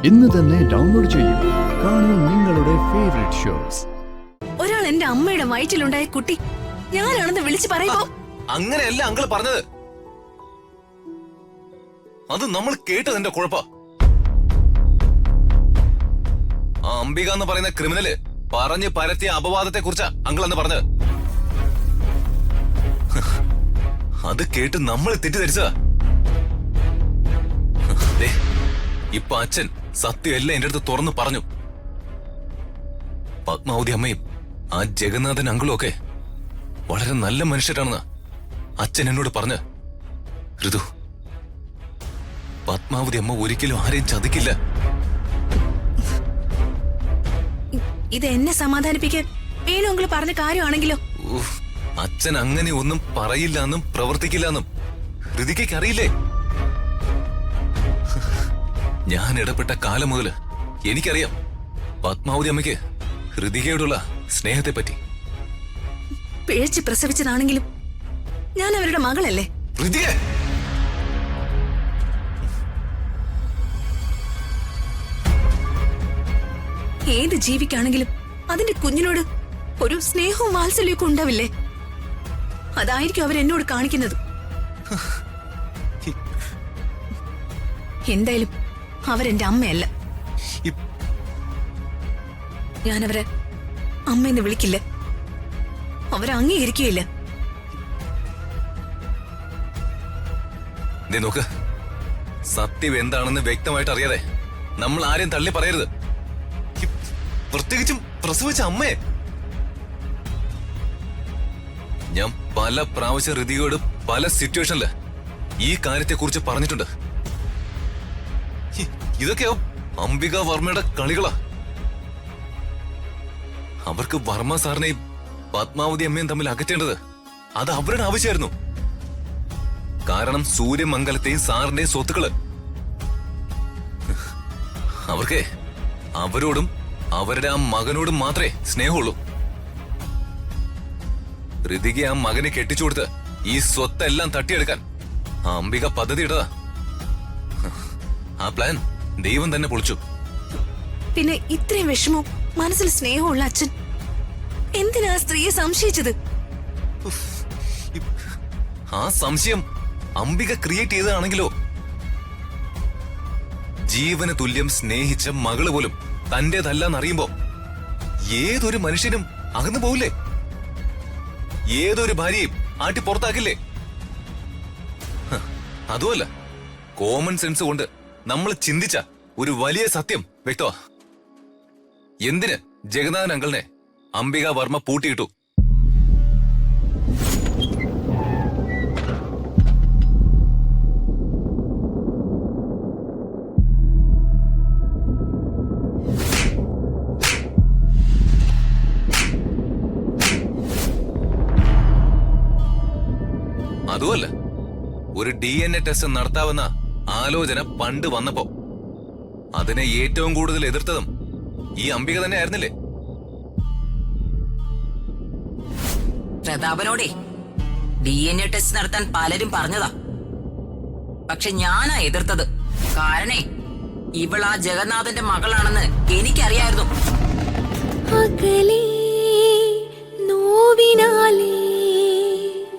ഇന്ന് തന്നെ ഡൗൺലോഡ് ചെയ്യൂ. കാണൂ നിങ്ങളുടെ ഫേവറേറ്റ് ഷോസ്. ഒരാൾ എന്റെ അമ്മയുടെ വയറ്റിലുണ്ടായ കുട്ടി ഞാനാണെന്ന് വിളിച്ചു പറയുമ്പോ അങ്ങനെയല്ല അങ്കിൾ പറഞ്ഞത്. അത് നമ്മൾ കേട്ടതിന്റെ കുഴപ്പ. ആ അംബിക എന്ന് പറയുന്ന ക്രിമിനല് പറഞ്ഞു പരത്തിയ അപവാദത്തെ കുറിച്ചാ അങ്കിൾ എന്ന് പറഞ്ഞത്. അത് കേട്ട് നമ്മൾ തെറ്റിദ്ധരിച്ചതാ. ഇപ്പൊ അച്ഛൻ സത്യം എല്ലാം എന്റെ അടുത്ത് തുറന്നു പറഞ്ഞു. പത്മാവതി അമ്മയും ആ ജഗന്നാഥൻ അങ്കിളും ഒക്കെ വളരെ നല്ല മനുഷ്യരാണെന്ന് അച്ഛൻ എന്നോട് പറഞ്ഞ്. ഋതു, പത്മാവതി അമ്മ ഒരിക്കലും ആരെയും ചതിക്കില്ല. ഇത് എന്നെ സമാധാനിപ്പിക്കാൻ വേണു പറഞ്ഞ കാര്യമാണെങ്കിലോ? അച്ഛൻ അങ്ങനെ ഒന്നും പറയില്ല എന്നും പ്രവർത്തിക്കില്ല എന്നും ഋതികയ്ക്ക് അറിയില്ലേ? ഞാൻ ഇടപെട്ട കാലം മുതല് എനിക്കറിയാം പത്മാവതി അമ്മയ്ക്ക് ഋതികയോടുള്ള സ്നേഹത്തെ പറ്റി. പിഴച്ച് പ്രസവിച്ചതാണെങ്കിലും ഞാൻ അവരുടെ മകളല്ലേ. ഋതിക, ഏത് ജീവിക്കാണെങ്കിലും അതിന്റെ കുഞ്ഞിനോട് ഒരു സ്നേഹവും വാത്സല്യമൊക്കെ ഉണ്ടാവില്ലേ? അതായിരിക്കും അവരെന്നോട് കാണിക്കുന്നത്. എന്തായാലും അവരെന്റെ അമ്മയല്ല. ഞാനവരെ അമ്മയെന്ന് വിളിക്കില്ല. അവരെ അംഗീകരിക്കുകയില്ല. നോക്ക്, സത്യം എന്താണെന്ന് വ്യക്തമായിട്ട് അറിയാതെ നമ്മൾ ആരെയും തള്ളി പറയരുത്. പ്രത്യേകിച്ചും പ്രസവിച്ച അമ്മയെ. ഞാൻ പല പ്രാവശ്യം ഋതികയോട് പല സിറ്റുവേഷനില് ഈ കാര്യത്തെ കുറിച്ച് പറഞ്ഞിട്ടുണ്ട്. ഇതൊക്കെയോ അംബിക വർമ്മയുടെ കളികളാ. അവർക്ക് വർമ്മ സാറിനെയും പത്മാവതി അമ്മയും തമ്മിൽ അകറ്റേണ്ടത് അത് അവരുടെ ആവശ്യമായിരുന്നു. കാരണം സൂര്യമംഗലത്തെയും സാറിന്റെയും സ്വത്തുക്കള് അവർക്ക് അവരോടും അവരുടെ ആ മകനോടും മാത്രമേ സ്നേഹമുള്ളൂ. ഋതിക ആ മകനെ കെട്ടിച്ചു കൊടുത്ത് ഈ സ്വത്തെല്ലാം തട്ടിയെടുക്കാൻ ആ അംബിക പദ്ധതി ഇട്ടതാ. ആ പ്ലാൻ ദൈവം തന്നെ പൊളിച്ചു. പിന്നെ ഇത്രയും വിഷമവും മനസ്സിൽ സ്നേഹമുള്ള അച്ഛൻ എന്തിനാ സ്ത്രീയെ സംശയിച്ചത്? ആ സംശയം അംബിക ക്രിയേറ്റ് ചെയ്തതാണെങ്കിലോ? ജീവന തുല്യം സ്നേഹിച്ച മകള് പോലും തന്റേതല്ലെന്നറിയുമ്പോ ഏതൊരു മനുഷ്യനും അകന്നു പോവില്ലേ? ഏതൊരു ഭാര്യയും ആട്ടി പുറത്താക്കില്ലേ? അതുമല്ല, കോമൺ സെൻസ് കൊണ്ട് നമ്മൾ ചിന്തിച്ച ഒരു വലിയ സത്യം വ്യക്തമാ. എന്തിന് ജഗന്നാഥൻ അങ്കിളിനെ അംബിക വർമ്മ പൂട്ടിയിട്ടു? അതുമല്ല, ഒരു DNA ടെസ്റ്റ് നടത്താവുന്ന ആലോചന പണ്ട് വന്നപ്പോ അതിനെ ഏറ്റവും കൂടുതൽ എതിർത്തതും ഈ അംബിക തന്നെ ആയിരുന്നില്ലേ? പ്രതാപനോടെ DNA ടെസ്റ്റ് നടത്താൻ പലരും പറഞ്ഞതാ. പക്ഷെ ഞാനാ എതിർത്തത്. കാരണേ ഇവളാ ജഗന്നാഥന്റെ മകളാണെന്ന് എനിക്കറിയായിരുന്നു. അകലേ നോവിനാലേ